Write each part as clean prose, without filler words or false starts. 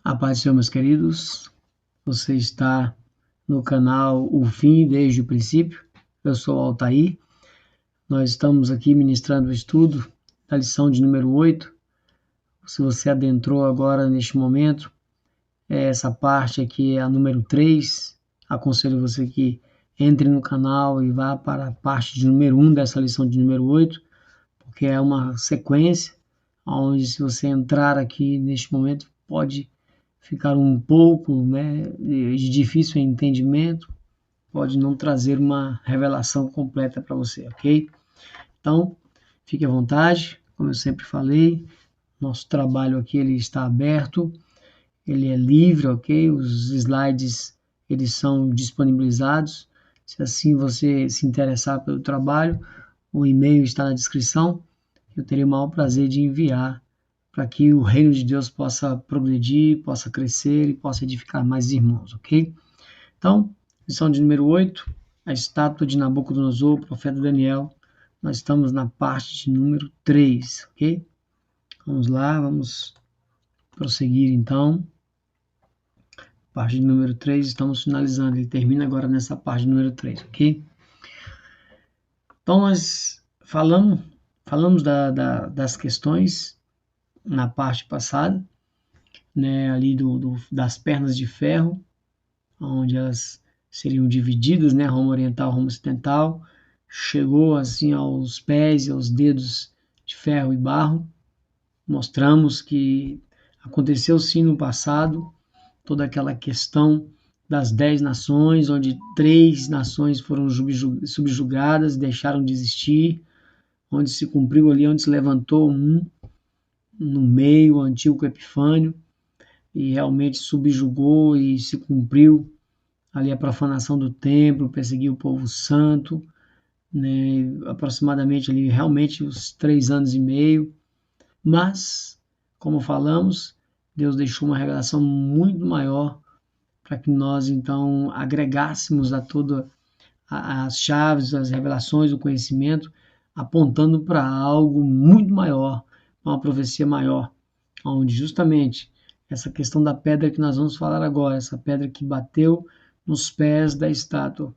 A paz do Senhor, meus queridos. Você está no canal O Fim desde o Princípio. Eu sou o Altair. Nós estamos aqui ministrando o estudo da lição de número 8. Se você adentrou agora neste momento, essa parte aqui é a número 3. Aconselho você que entre no canal e vá para a parte de número 1 dessa lição de número 8, porque é uma sequência onde, se você entrar aqui neste momento, pode ficar um pouco de difícil entendimento, pode não trazer uma revelação completa para você, ok? Então, fique à vontade, como eu sempre falei, nosso trabalho aqui ele está aberto, ele é livre, ok? Os slides eles são disponibilizados, se assim você se interessar pelo trabalho, o e-mail está na descrição, eu terei o maior prazer de enviar para que o reino de Deus possa progredir, possa crescer e possa edificar mais irmãos, ok? Então, lição de número 8, a estátua de Nabucodonosor, o profeta Daniel. Nós estamos na parte de número 3, ok? Vamos lá, vamos prosseguir então. Parte de número 3, estamos finalizando, ele termina agora nessa parte de número 3, ok? Então, nós falamos das questões na parte passada, né, ali das pernas de ferro, onde elas seriam divididas, né, Roma Oriental, Roma Ocidental, chegou assim aos pés e aos dedos de ferro e barro. Mostramos que aconteceu sim no passado, toda aquela questão das 10 nações, onde 3 nações foram subjugadas, deixaram de existir, onde se cumpriu ali, onde se levantou no meio, o Antíoco Epifânio, e realmente subjugou e se cumpriu ali a profanação do templo, perseguiu o povo santo, né, aproximadamente ali realmente os 3 anos e meio, mas, como falamos, Deus deixou uma revelação muito maior para que nós então agregássemos a todas as chaves, as revelações, o conhecimento, apontando para algo muito maior, uma profecia maior, onde justamente essa questão da pedra que nós vamos falar agora, essa pedra que bateu nos pés da estátua,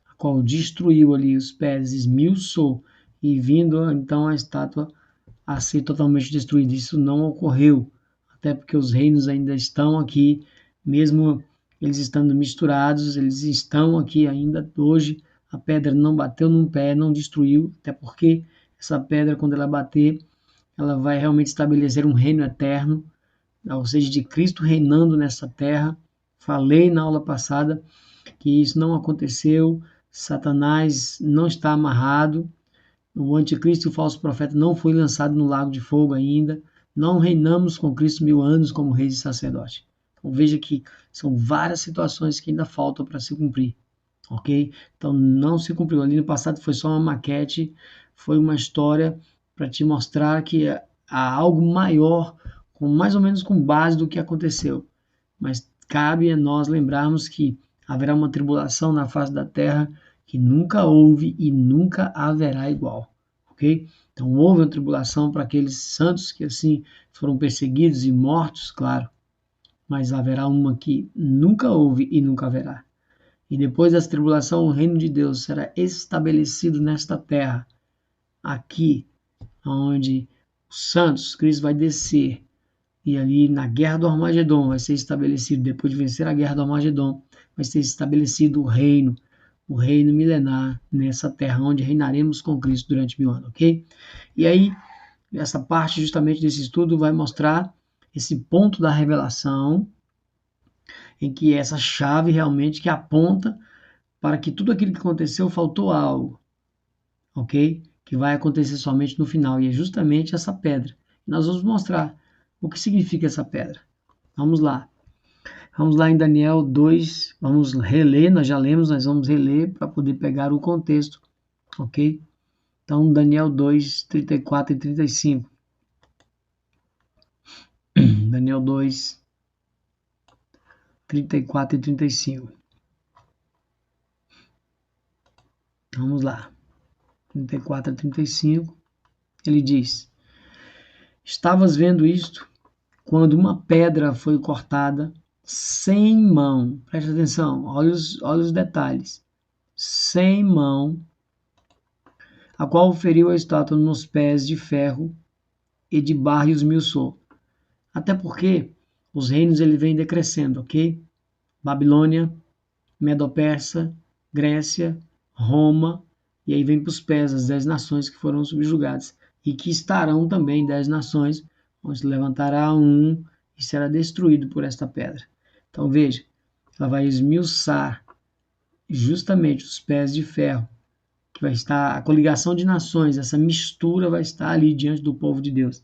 a qual destruiu ali os pés, esmiuçou, e vindo então a estátua a ser totalmente destruída. Isso não ocorreu, até porque os reinos ainda estão aqui, mesmo eles estando misturados, eles estão aqui ainda hoje. A pedra não bateu num pé, não destruiu, até porque essa pedra, quando ela bater, ela vai realmente estabelecer um reino eterno, ou seja, de Cristo reinando nessa terra. Falei na aula passada que isso não aconteceu, Satanás não está amarrado, o anticristo e o falso profeta não foi lançado no lago de fogo ainda, não reinamos com Cristo 1000 anos como reis e sacerdote. Então veja que são várias situações que ainda faltam para se cumprir, ok? Então não se cumpriu. Ali no passado foi só uma maquete, foi uma história para te mostrar que há algo maior, com mais ou menos com base do que aconteceu. Mas cabe a nós lembrarmos que haverá uma tribulação na face da terra que nunca houve e nunca haverá igual, ok? Então houve uma tribulação para aqueles santos que assim foram perseguidos e mortos, claro, mas haverá uma que nunca houve e nunca haverá. E depois dessa tribulação, o reino de Deus será estabelecido nesta terra, aqui, onde os santos, Cristo vai descer, e ali na guerra do Armagedon vai ser estabelecido, depois de vencer a guerra do Armagedon, vai ser estabelecido o reino milenar nessa terra, onde reinaremos com Cristo durante 1000 anos, ok? E aí, essa parte justamente desse estudo vai mostrar esse ponto da revelação, em que essa chave realmente que aponta para que tudo aquilo que aconteceu faltou algo, ok? Que vai acontecer somente no final, e é justamente essa pedra. Nós vamos mostrar o que significa essa pedra. Vamos lá. Vamos lá em Daniel 2, vamos reler, nós já lemos, nós vamos reler para poder pegar o contexto, ok? Então, Daniel 2, 34 e 35. Daniel 2, 34 e 35. Vamos lá. 34 a 35. Ele diz: Estavas vendo isto? quando uma pedra foi cortada sem mão, preste atenção, olha os detalhes, sem mão, a qual feriu a estátua nos pés de ferro e de barro e os esmiuçou. Até porque os reinos ele vem decrescendo, ok? Babilônia, Medo-Persa, Grécia, Roma, e aí vem para os pés as 10 nações que foram subjugadas, e que estarão também 10 nações, onde se levantará um e será destruído por esta pedra. Então veja, ela vai esmiuçar justamente os pés de ferro, que vai estar a coligação de nações, essa mistura vai estar ali diante do povo de Deus,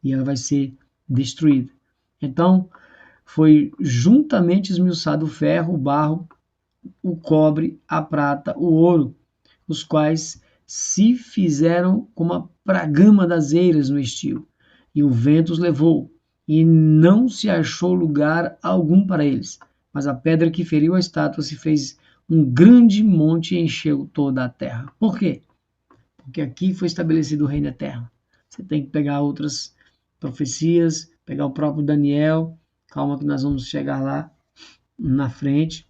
e ela vai ser destruída. Então, foi juntamente esmiuçado o ferro, o barro, o cobre, a prata, o ouro, os quais se fizeram como a pragama das eiras no estio, e o vento os levou, e não se achou lugar algum para eles. Mas a pedra que feriu a estátua se fez um grande monte e encheu toda a terra. Por quê? Porque aqui foi estabelecido o reino eterno. Você tem que pegar outras profecias, pegar o próprio Daniel, calma que nós vamos chegar lá na frente,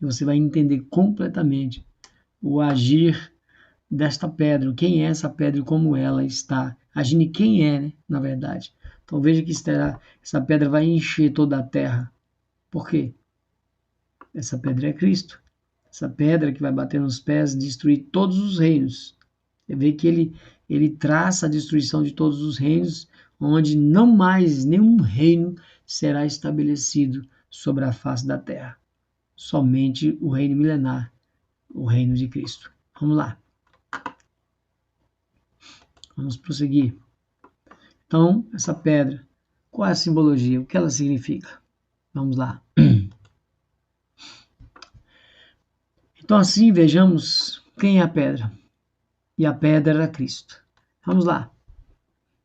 e você vai entender completamente o agir desta pedra, quem é essa pedra e como ela está agindo, e quem é, né, na verdade. Então veja que essa pedra vai encher toda a terra. Por quê? Essa pedra é Cristo. Essa pedra que vai bater nos pés, destruir todos os reinos. Você vê que ele traça a destruição de todos os reinos, onde não mais nenhum reino será estabelecido sobre a face da terra. Somente o reino milenar, o reino de Cristo. Vamos lá. Vamos prosseguir. Então, essa pedra, qual é a simbologia? O que ela significa? Vamos lá. Então, assim, vejamos quem é a pedra. E a pedra era Cristo. Vamos lá.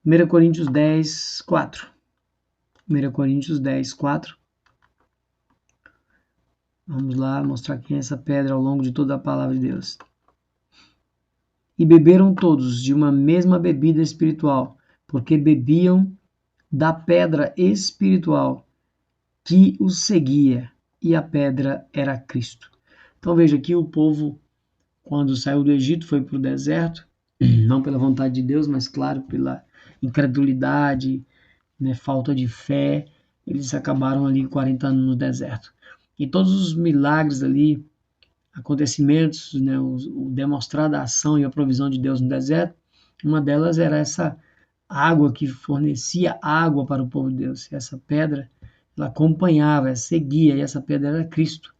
1 Coríntios 10, 4. 1 Coríntios 10, 4. Vamos lá mostrar quem é essa pedra ao longo de toda a palavra de Deus. E beberam todos de uma mesma bebida espiritual, porque bebiam da pedra espiritual que os seguia, e a pedra era Cristo. Então veja aqui o povo, quando saiu do Egito, foi para o deserto, não pela vontade de Deus, mas claro, pela incredulidade, né, falta de fé, eles acabaram ali 40 anos no deserto. E todos os milagres ali, acontecimentos, né, o demonstrar da ação e a provisão de Deus no deserto, uma delas era essa água que fornecia água para o povo de Deus. E essa pedra, ela acompanhava, ela seguia, e essa pedra era Cristo.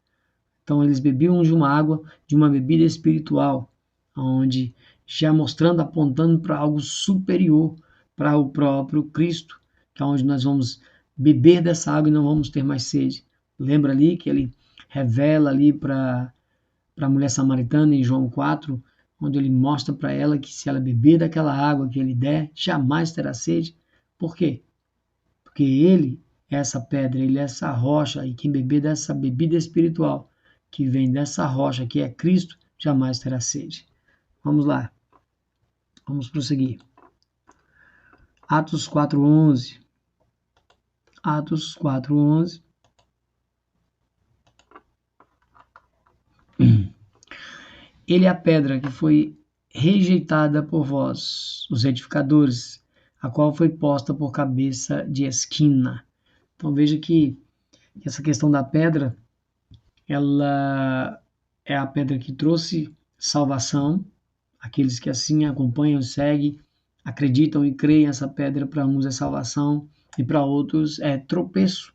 Então eles bebiam de uma água, de uma bebida espiritual, onde já mostrando, apontando para algo superior, para o próprio Cristo, que é onde nós vamos beber dessa água e não vamos ter mais sede. Lembra ali que ele revela ali para a mulher samaritana em João 4, onde ele mostra para ela que se ela beber daquela água que ele der, jamais terá sede. Por quê? Porque ele é essa pedra, ele é essa rocha, e quem beber dessa bebida espiritual que vem dessa rocha, que é Cristo, jamais terá sede. Vamos lá. Vamos prosseguir. Atos 4:11. Atos 4:11. Ele é a pedra que foi rejeitada por vós, os edificadores, a qual foi posta por cabeça de esquina. Então veja que essa questão da pedra, ela é a pedra que trouxe salvação. Aqueles que assim acompanham, seguem, acreditam e creem, essa pedra para uns é salvação e para outros é tropeço,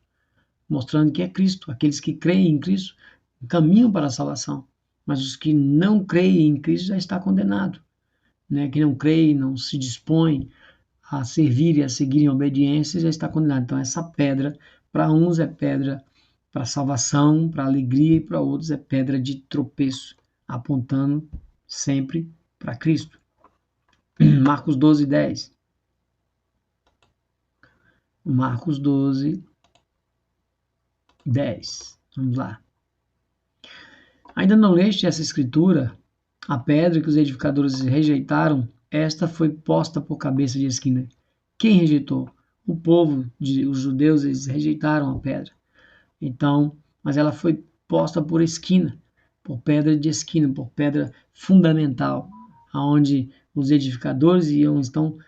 mostrando que é Cristo. Aqueles que creem em Cristo caminham para a salvação, mas os que não creem em Cristo já está condenado, né? Que não creem, não se dispõe a servir e a seguir em obediência, já está condenado. Então essa pedra, para uns é pedra para salvação, para alegria, e para outros é pedra de tropeço, apontando sempre para Cristo. Marcos 12:10. Marcos 12:10. Vamos lá. Ainda não leste essa escritura? A pedra que os edificadores rejeitaram, esta foi posta por cabeça de esquina. Quem rejeitou? os judeus, eles rejeitaram a pedra. Então, mas ela foi posta por esquina, por pedra de esquina, por pedra fundamental, aonde os edificadores iam então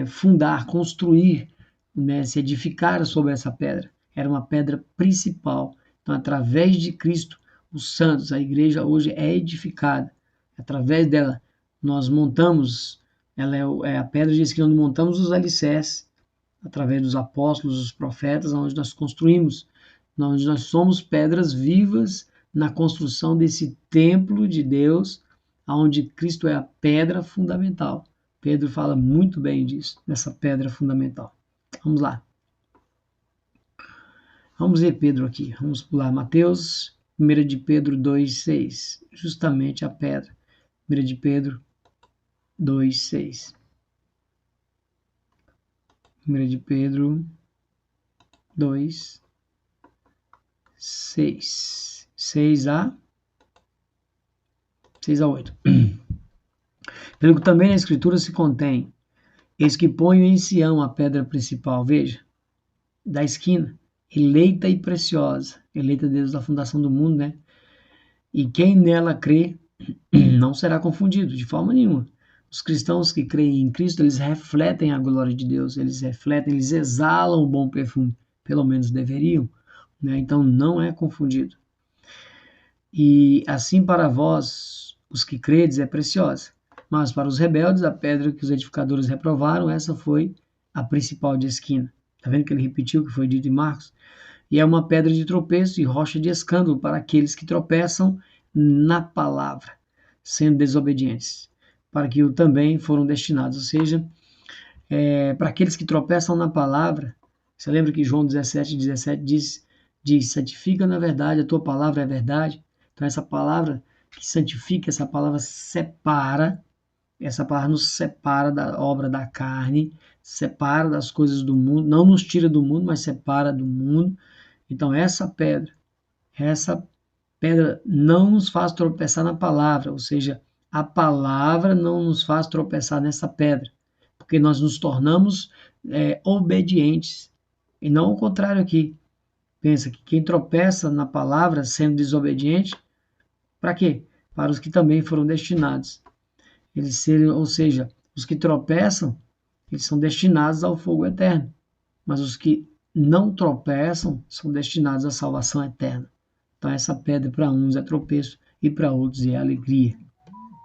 fundar, construir, né, se edificar sobre essa pedra. Era uma pedra principal. Então, através de Cristo, os santos, a igreja hoje é edificada. Através dela, nós montamos, ela é a pedra de esquina onde montamos os alicerces, através dos apóstolos, dos profetas, onde nós construímos, onde nós somos pedras vivas na construção desse templo de Deus, onde Cristo é a pedra fundamental. Pedro fala muito bem disso, dessa pedra fundamental. Vamos lá. Vamos ver Pedro aqui. Vamos pular Mateus, 1 de Pedro 2,6. Justamente a pedra. 1 de Pedro 2,6. 1 de Pedro 2, 6. 6 a 8. Pelo que também na Escritura se contém, eis que ponho em Sião a pedra principal, veja, da esquina, eleita e preciosa, eleita desde a fundação do mundo, né? E quem nela crê não será confundido, de forma nenhuma. Os cristãos que creem em Cristo, eles refletem a glória de Deus, eles exalam o bom perfume, pelo menos deveriam, né? Então não é confundido. E assim para vós, os que credes, é preciosa. Mas para os rebeldes, a pedra que os edificadores reprovaram, essa foi a principal de esquina. Está vendo que ele repetiu o que foi dito em Marcos? E é uma pedra de tropeço e rocha de escândalo para aqueles que tropeçam na palavra, sendo desobedientes, para que o também foram destinados. Ou seja, para aqueles que tropeçam na palavra, você lembra que João 17 diz, santifica na verdade, a tua palavra é verdade. Então essa palavra que santifica, essa palavra separa, essa palavra nos separa da obra da carne, separa das coisas do mundo, não nos tira do mundo, mas separa do mundo. Então essa pedra não nos faz tropeçar na palavra, ou seja, a palavra não nos faz tropeçar nessa pedra, porque nós nos tornamos obedientes, e não o contrário aqui. Pensa que quem tropeça na palavra sendo desobediente, para quê? Para os que também foram destinados. Ou seja, os que tropeçam, eles são destinados ao fogo eterno, mas os que não tropeçam são destinados à salvação eterna. Então essa pedra para uns é tropeço e para outros é alegria.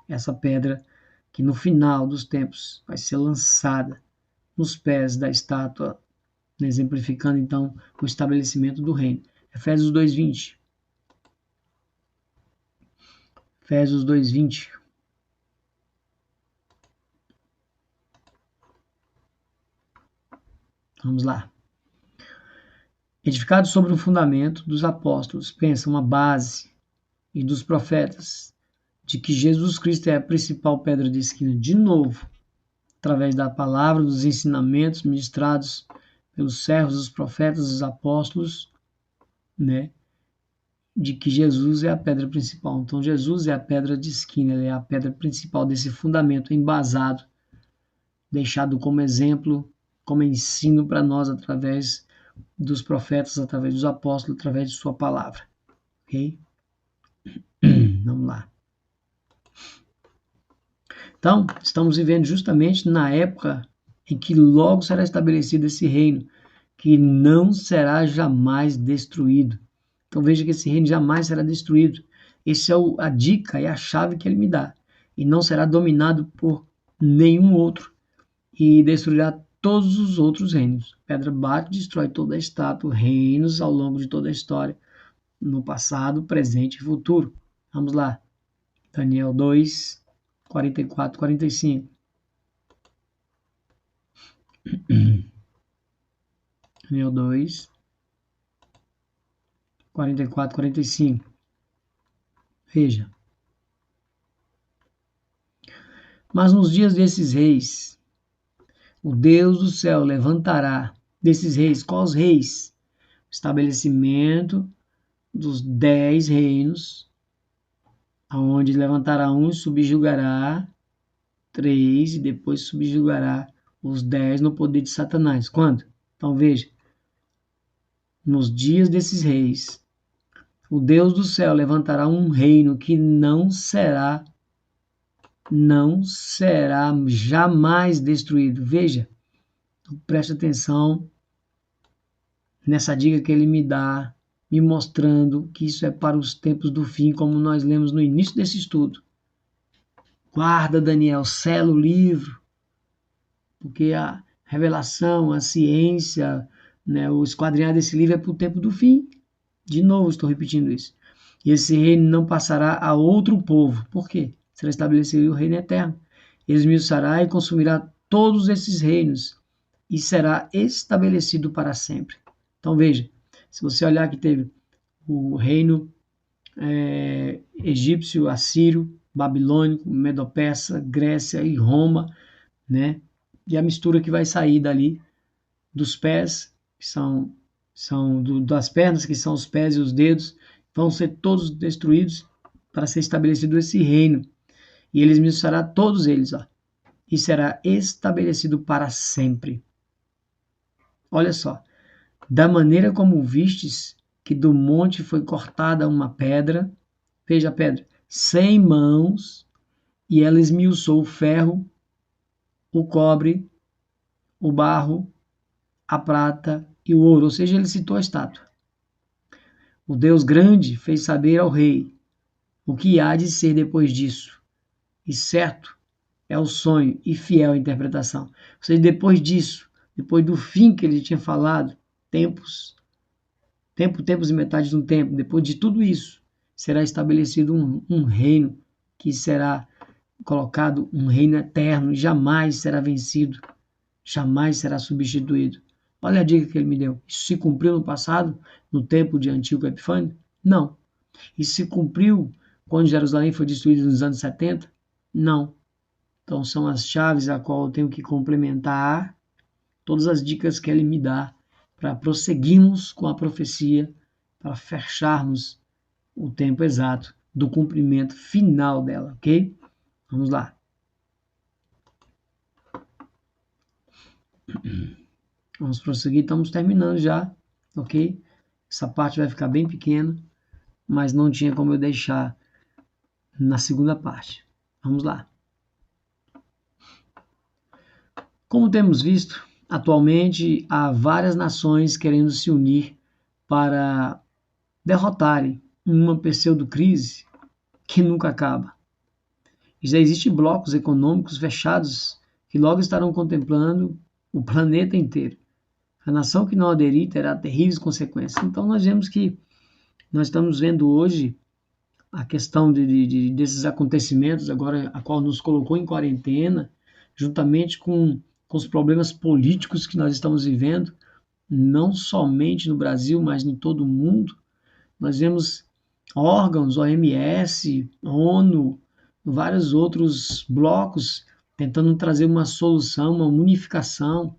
Essa pedra que no final dos tempos vai ser lançada nos pés da estátua, exemplificando então o estabelecimento do reino. Efésios 2:20. Efésios 2:20. Vamos lá. Edificado sobre um fundamento dos apóstolos, pensa uma base, e dos profetas, de que Jesus Cristo é a principal pedra de esquina, de novo, através da palavra, dos ensinamentos ministrados pelos servos, os profetas, os apóstolos, né? De que Jesus é a pedra principal. Então Jesus é a pedra de esquina, ele é a pedra principal desse fundamento embasado, deixado como exemplo, como ensino para nós através dos profetas, através dos apóstolos, através de sua palavra. Ok? Vamos lá. Então, estamos vivendo justamente na época em que logo será estabelecido esse reino, que não será jamais destruído. Então veja que esse reino jamais será destruído. Essa é a dica e a chave que ele me dá. E não será dominado por nenhum outro. E destruirá todos os outros reinos. Pedra bate, destrói toda a estátua, reinos ao longo de toda a história, no passado, presente e futuro. Vamos lá. Daniel 2, 44, 45. Daniel 2, 44, 45. Veja. Mas nos dias desses reis, o Deus do céu levantará desses reis. Quais reis? Estabelecimento dos 10 reinos, aonde levantará um e subjugará 3, e depois subjugará os 10 no poder de Satanás. Quando? Então veja, nos dias desses reis, o Deus do céu levantará um reino que não será jamais destruído. Veja, preste atenção nessa dica que ele me dá, me mostrando que isso é para os tempos do fim, como nós lemos no início desse estudo. Guarda, Daniel, sela o livro, porque a revelação, a ciência, né, o esquadrinhar desse livro é para o tempo do fim. De novo, estou repetindo isso. E esse reino não passará a outro povo. Por quê? Será estabelecido o reino eterno. Ele esmiuçará e consumirá todos esses reinos e será estabelecido para sempre. Então veja, se você olhar que teve o reino egípcio, assírio, babilônico, medo-persa, Grécia e Roma, né? E a mistura que vai sair dali dos pés, que são das pernas, que são os pés e os dedos, vão ser todos destruídos para ser estabelecido esse reino. E ele esmiuçará todos eles, ó, e será estabelecido para sempre. Olha só, da maneira como vistes que do monte foi cortada uma pedra, veja a pedra, 100 mãos, e ela esmiuçou o ferro, o cobre, o barro, a prata e o ouro. Ou seja, ele citou a estátua. O Deus grande fez saber ao rei o que há de ser depois disso. E certo é o sonho e fiel a interpretação. Ou seja, depois disso, depois do fim que ele tinha falado, tempos e metade de um tempo, depois de tudo isso, será estabelecido um reino que será colocado, um reino eterno, jamais será vencido, jamais será substituído. Olha a dica que ele me deu. Isso se cumpriu no passado, no tempo de Antíoco Epifânio? Não. Isso se cumpriu quando Jerusalém foi destruída nos anos 70? Não. Então são as chaves a qual eu tenho que complementar todas as dicas que ele me dá para prosseguirmos com a profecia, para fecharmos o tempo exato do cumprimento final dela, ok? Vamos lá. Vamos prosseguir, estamos terminando já, ok? Essa parte vai ficar bem pequena, mas não tinha como eu deixar na segunda parte. Vamos lá. Como temos visto, atualmente há várias nações querendo se unir para derrotarem uma pseudo-crise que nunca acaba. Já existem blocos econômicos fechados que logo estarão contemplando o planeta inteiro. A nação que não aderir terá terríveis consequências. Então nós vemos que nós estamos vendo hoje a questão desses acontecimentos agora, a qual nos colocou em quarentena, juntamente com os problemas políticos que nós estamos vivendo, não somente no Brasil, mas em todo o mundo. Nós vemos órgãos, OMS, ONU, vários outros blocos tentando trazer uma solução, uma unificação.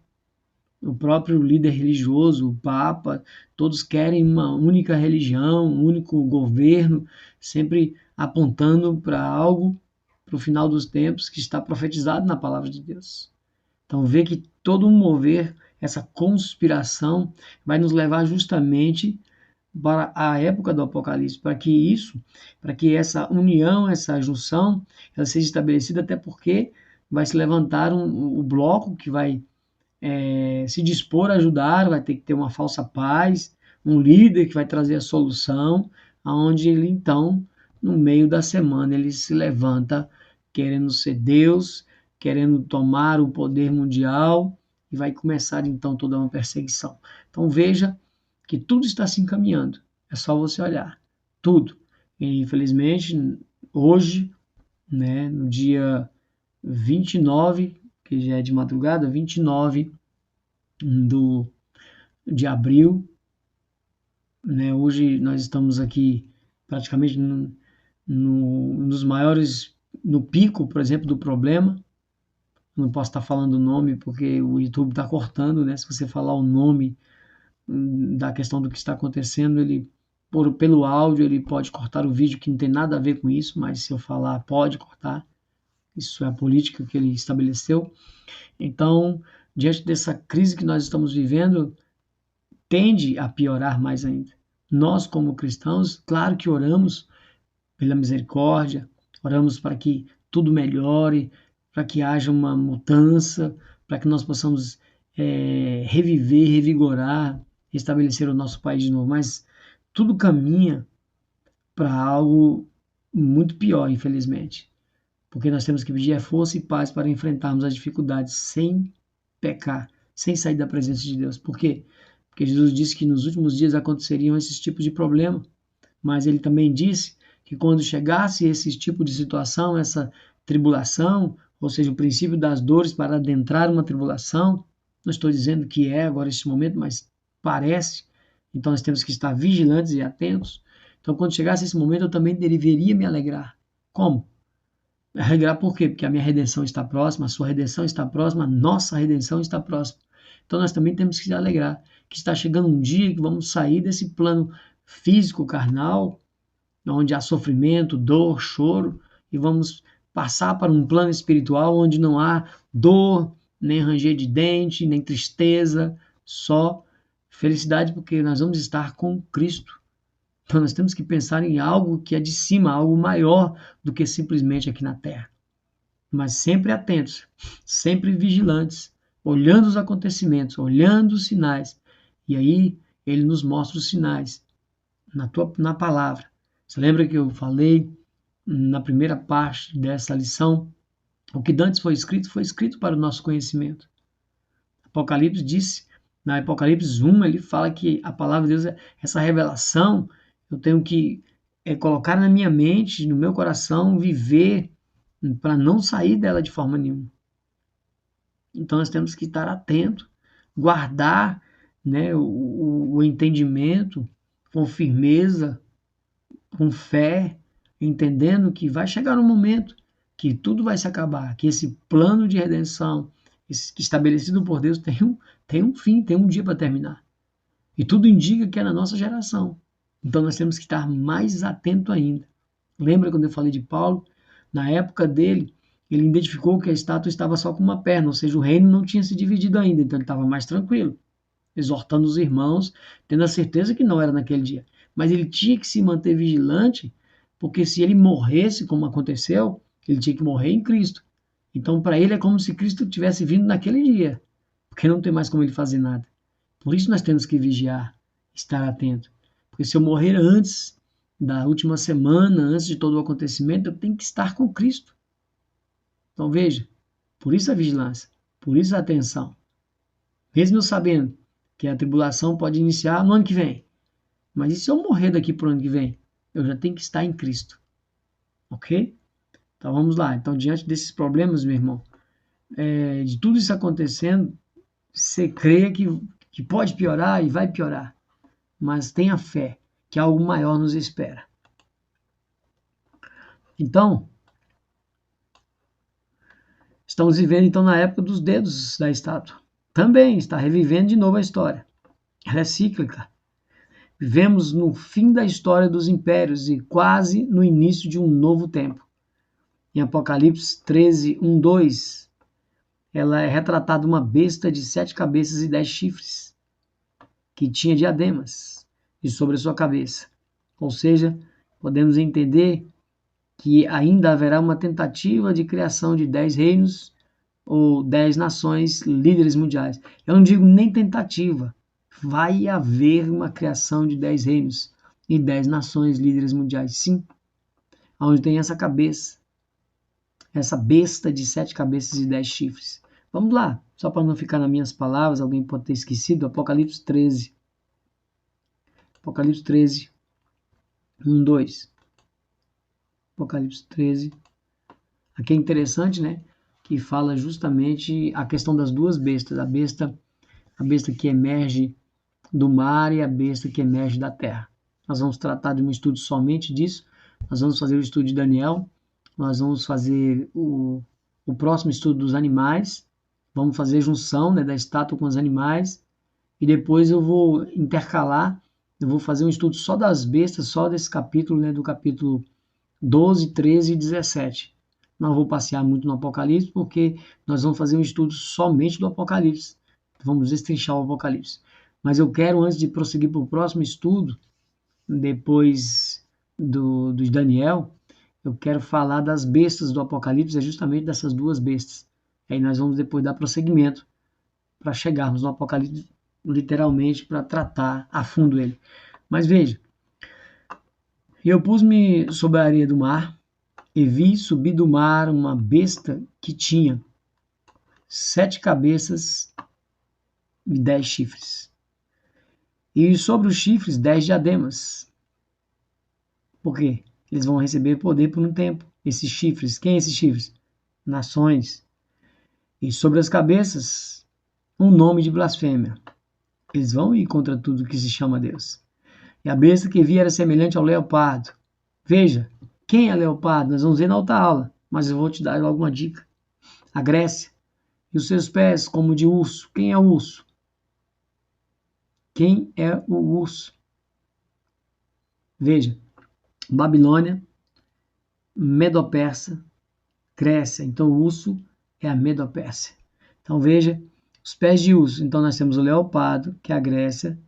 O próprio líder religioso, o Papa, todos querem uma única religião, um único governo, sempre apontando para algo, para o final dos tempos, que está profetizado na palavra de Deus. Então, vê que todo um mover, essa conspiração, vai nos levar justamente para a época do Apocalipse, para que essa união, essa junção, ela seja estabelecida, até porque vai se levantar o bloco que vai se dispor a ajudar, vai ter que ter uma falsa paz, um líder que vai trazer a solução, aonde ele então, no meio da semana, ele se levanta querendo ser Deus, querendo tomar o poder mundial, e vai começar então toda uma perseguição. Então veja que tudo está se encaminhando, é só você olhar, tudo. E, infelizmente, hoje, né, no dia 29, que já é de madrugada, 29 de abril, né? Hoje nós estamos aqui praticamente nos maiores, no pico, por exemplo, do problema. Não posso estar falando o nome porque o YouTube está cortando, né? Se você falar o nome da questão do que está acontecendo, ele pelo áudio ele pode cortar o vídeo, que não tem nada a ver com isso, mas se eu falar pode cortar. Isso é a política que ele estabeleceu. Então, diante dessa crise que nós estamos vivendo, tende a piorar mais ainda. Nós, como cristãos, claro que oramos pela misericórdia, oramos para que tudo melhore, para que haja uma mudança, para que nós possamos reviver, revigorar, estabelecer o nosso país de novo. Mas tudo caminha para algo muito pior, infelizmente. Porque nós temos que pedir força e paz para enfrentarmos as dificuldades sem pecar, sem sair da presença de Deus. Por quê? Porque Jesus disse que nos últimos dias aconteceriam esses tipos de problema, mas ele também disse que quando chegasse esse tipo de situação, essa tribulação, ou seja, o princípio das dores para adentrar uma tribulação, não estou dizendo que é agora este momento, mas parece, então nós temos que estar vigilantes e atentos. Então, quando chegasse esse momento, eu também deveria me alegrar. Como? Alegrar por quê? Porque a minha redenção está próxima, a sua redenção está próxima, a nossa redenção está próxima. Então, nós também temos que se alegrar, que está chegando um dia que vamos sair desse plano físico, carnal, onde há sofrimento, dor, choro, e vamos passar para um plano espiritual onde não há dor, nem ranger de dente, nem tristeza, só felicidade, porque nós vamos estar com Cristo. Então nós temos que pensar em algo que é de cima, algo maior do que simplesmente aqui na terra. Mas sempre atentos, sempre vigilantes, olhando os acontecimentos, olhando os sinais. E aí ele nos mostra os sinais na palavra. Você lembra que eu falei na primeira parte dessa lição? O que antes foi escrito para o nosso conhecimento. Apocalipse disse, na Apocalipse 1, ele fala que a palavra de Deus, essa revelação, eu tenho que colocar na minha mente, no meu coração, viver, para não sair dela de forma nenhuma. Então nós temos que estar atento, guardar, né, o entendimento com firmeza, com fé, entendendo que vai chegar um momento que tudo vai se acabar, que esse plano de redenção estabelecido por Deus tem um fim, tem um dia para terminar. E tudo indica que é na nossa geração. Então nós temos que estar mais atento ainda. Lembra quando eu falei de Paulo? Na época dele, ele identificou que a estátua estava só com uma perna, ou seja, o reino não tinha se dividido ainda, então ele estava mais tranquilo, exortando os irmãos, tendo a certeza que não era naquele dia. Mas ele tinha que se manter vigilante, porque se ele morresse, como aconteceu, ele tinha que morrer em Cristo. Então, para ele, é como se Cristo tivesse vindo naquele dia, porque não tem mais como ele fazer nada. Por isso nós temos que vigiar, estar atento. Porque se eu morrer antes da última semana, antes de todo o acontecimento, eu tenho que estar com Cristo. Então, veja, por isso a vigilância, por isso a atenção. Mesmo eu sabendo que a tribulação pode iniciar no ano que vem, mas e se eu morrer daqui para o ano que vem? Eu já tenho que estar em Cristo. Ok? Então vamos lá. Então, diante desses problemas, meu irmão, de tudo isso acontecendo, você crê que pode piorar e vai piorar. Mas tenha fé que algo maior nos espera. Então, estamos vivendo então na época dos dedos da estátua. Também está revivendo de novo a história. Ela é cíclica. Vivemos no fim da história dos impérios e quase no início de um novo tempo. Em Apocalipse 13, 1, 2, ela é retratada uma besta de 7 cabeças e 10 chifres, que tinha diademas e sobre a sua cabeça. Ou seja, podemos entender que ainda haverá uma tentativa de criação de 10 reinos ou 10 nações líderes mundiais. Eu não digo nem tentativa. Vai haver uma criação de 10 reinos e 10 nações líderes mundiais, sim. Onde tem essa cabeça, essa besta de 7 cabeças e 10 chifres. Vamos lá, só para não ficar nas minhas palavras, alguém pode ter esquecido, Apocalipse 13. Apocalipse 13, 1, 2. Apocalipse 13. Aqui é interessante, né? Que fala justamente a questão das duas bestas. A besta que emerge do mar e a besta que emerge da terra. Nós vamos tratar de um estudo somente disso. Nós vamos fazer o estudo de Daniel. Nós vamos fazer o próximo estudo dos animais. Vamos fazer junção, né, da estátua com os animais. E depois eu vou intercalar. Eu vou fazer um estudo só das bestas, só desse capítulo, né, do capítulo 12, 13 e 17. Não vou passear muito no Apocalipse, porque nós vamos fazer um estudo somente do Apocalipse. Vamos destrinchar o Apocalipse. Mas eu quero, antes de prosseguir para o próximo estudo, depois do Daniel, eu quero falar das bestas do Apocalipse, é justamente dessas duas bestas. Aí nós vamos depois dar prosseguimento para chegarmos no Apocalipse, literalmente, para tratar a fundo ele. Mas veja, eu pus-me sobre a areia do mar e vi subir do mar uma besta que tinha 7 cabeças e 10 chifres. E sobre os chifres, 10 diademas. Por quê? Eles vão receber poder por um tempo. Esses chifres, quem é esses chifres? Nações. E sobre as cabeças, um nome de blasfêmia. Eles vão ir contra tudo que se chama Deus. E a besta que vi era semelhante ao leopardo. Veja, quem é leopardo? Nós vamos ver na outra aula, mas eu vou te dar alguma dica. A Grécia. E os seus pés como de urso. Quem é o urso? Quem é o urso? Veja, Babilônia, Medo-Persa, Grécia. Então o urso é a Medo-Pérsia. Então veja, os pés de urso. Então nós temos o leopardo, que é a Grécia.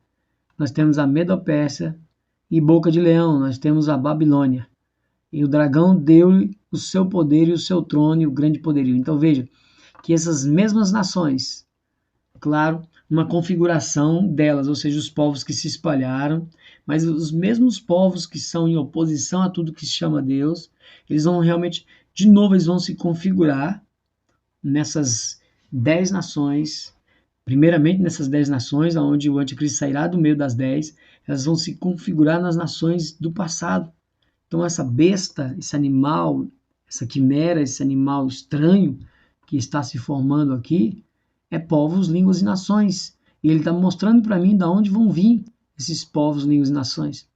Nós temos a Medo-Pérsia e boca de leão. Nós temos a Babilônia. E o dragão deu-lhe o seu poder e o seu trono e o grande poderio. Então veja que essas mesmas nações, claro, uma configuração delas, ou seja, os povos que se espalharam, mas os mesmos povos que são em oposição a tudo que se chama Deus, eles vão realmente, de novo, eles vão se configurar nessas 10 nações, primeiramente nessas 10 nações, onde o anticristo sairá do meio das 10, elas vão se configurar nas nações do passado. Então essa besta, esse animal, essa quimera, esse animal estranho que está se formando aqui, é povos, línguas e nações. E ele está mostrando para mim de onde vão vir esses povos, línguas e nações.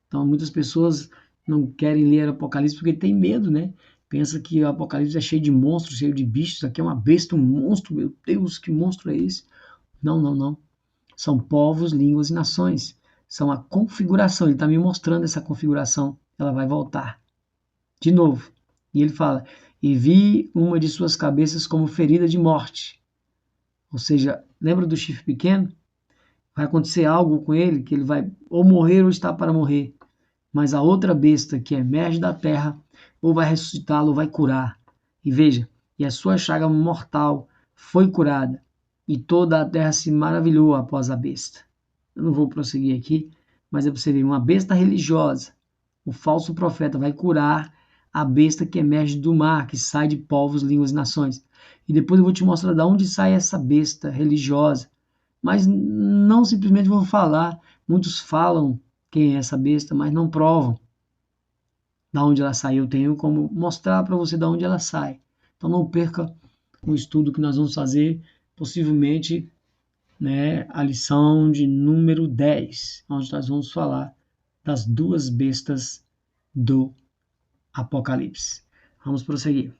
Então muitas pessoas não querem ler o Apocalipse porque tem medo, né? Pensa que o Apocalipse é cheio de monstros, cheio de bichos. Aqui é uma besta, um monstro. Meu Deus, que monstro é esse? Não, não, não. São povos, línguas e nações. São a configuração. Ele está me mostrando essa configuração. Ela vai voltar. De novo. E ele fala, e vi uma de suas cabeças como ferida de morte. Ou seja, lembra do chifre pequeno? Vai acontecer algo com ele, que ele vai ou morrer ou está para morrer. Mas a outra besta que emerge da terra, ou vai ressuscitá-lo, ou vai curar. E veja, e a sua chaga mortal foi curada, e toda a terra se maravilhou após a besta. Eu não vou prosseguir aqui, mas é para você ver, uma besta religiosa, o falso profeta vai curar a besta que emerge do mar, que sai de povos, línguas e nações. E depois eu vou te mostrar de onde sai essa besta religiosa. Mas não simplesmente vou falar, muitos falam quem é essa besta, mas não provam de onde ela sai. Eu tenho como mostrar para você de onde ela sai. Então não perca o estudo que nós vamos fazer, possivelmente, né, a lição de número 10, onde nós vamos falar das duas bestas do Apocalipse. Vamos prosseguir.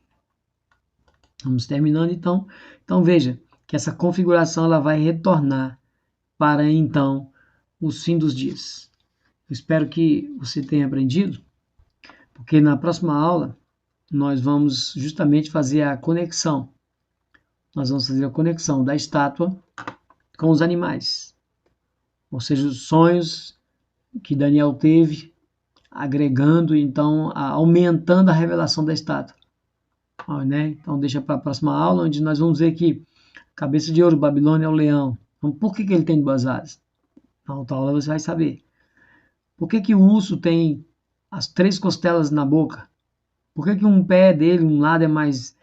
Vamos terminando então. Então veja que essa configuração ela vai retornar para então os fim dos dias. Eu espero que você tenha aprendido, porque na próxima aula nós vamos justamente fazer a conexão. Nós vamos fazer a conexão da estátua com os animais. Ou seja, os sonhos que Daniel teve, agregando, então, aumentando a revelação da estátua. Né? Então, deixa para a próxima aula, onde nós vamos ver que cabeça de ouro, Babilônia é o leão. Então, por que ele tem duas asas? Na outra aula você vai saber. Por que o urso tem as 3 costelas na boca? Por que um pé dele, um lado é mais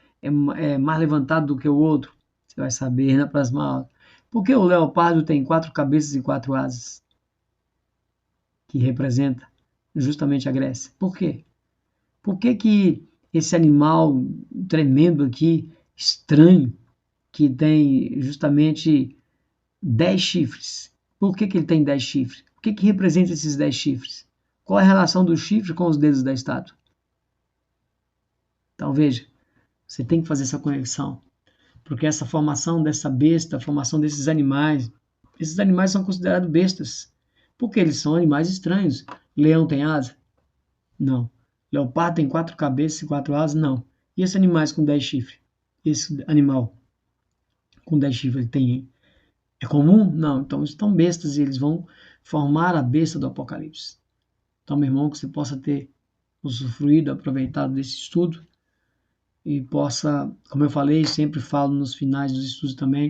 levantado do que o outro? Você vai saber na próxima aula. Por que o leopardo tem 4 cabeças e 4 asas? Que representa justamente a Grécia. Por quê? Por que esse animal tremendo aqui, estranho, que tem justamente 10 chifres? Por que ele tem 10 chifres? O que representa esses 10 chifres? Qual é a relação do chifre com os dedos da estátua? Então veja, você tem que fazer essa conexão. Porque essa formação dessa besta, a formação desses animais, esses animais são considerados bestas. Porque eles são animais estranhos. Leão tem asa? Não. Leopardo tem 4 cabeças e 4 asas? Não. E esses animais com 10 chifres? Esse animal com 10 chifres ele tem, é comum? Não. Então eles estão bestas e eles vão formar a besta do Apocalipse. Então, meu irmão, que você possa ter usufruído, aproveitado desse estudo e possa, como eu falei, sempre falo nos finais dos estudos também,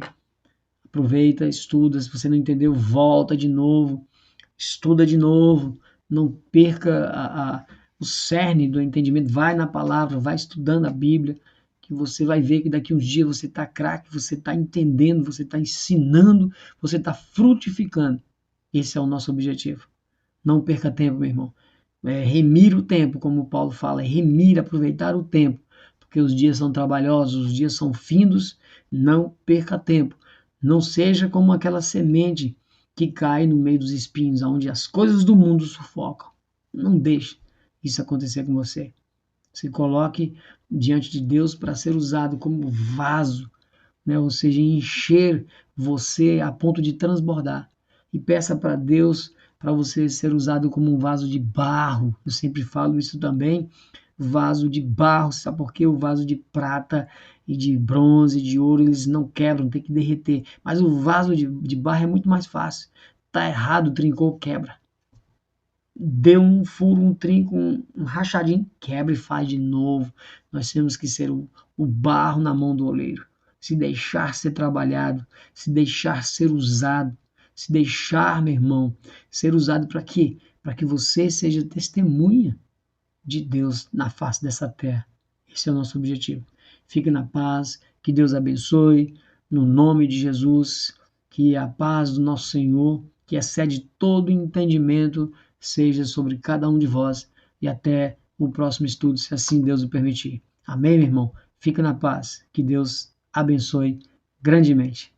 aproveita, estuda, se você não entendeu, volta de novo, estuda de novo, não perca o cerne do entendimento, vai na palavra, vai estudando a Bíblia, que você vai ver que daqui uns dias você está craque, você está entendendo, você está ensinando, você está frutificando. Esse é o nosso objetivo. Não perca tempo, meu irmão. Remir o tempo, como Paulo fala, remir, aproveitar o tempo, porque os dias são trabalhosos, os dias são findos, não perca tempo. Não seja como aquela semente que cai no meio dos espinhos, onde as coisas do mundo sufocam. Não deixe isso acontecer com você. Se coloque diante de Deus para ser usado como vaso, né? Ou seja, encher você a ponto de transbordar. E peça para Deus para você ser usado como um vaso de barro. Eu sempre falo isso também, vaso de barro, sabe por quê? O vaso de prata e de bronze, de ouro, eles não quebram, tem que derreter. Mas o vaso de barro é muito mais fácil. Tá errado, trincou, quebra. Deu um furo, um trinco, um rachadinho, quebra e faz de novo. Nós temos que ser o barro na mão do oleiro. Se deixar ser trabalhado, se deixar ser usado, se deixar, meu irmão, ser usado para quê? Para que você seja testemunha de Deus na face dessa terra. Esse é o nosso objetivo. Fique na paz, que Deus abençoe, no nome de Jesus, que a paz do nosso Senhor, que excede todo entendimento, seja sobre cada um de vós e até o próximo estudo, se assim Deus o permitir. Amém, meu irmão? Fique na paz, que Deus abençoe grandemente.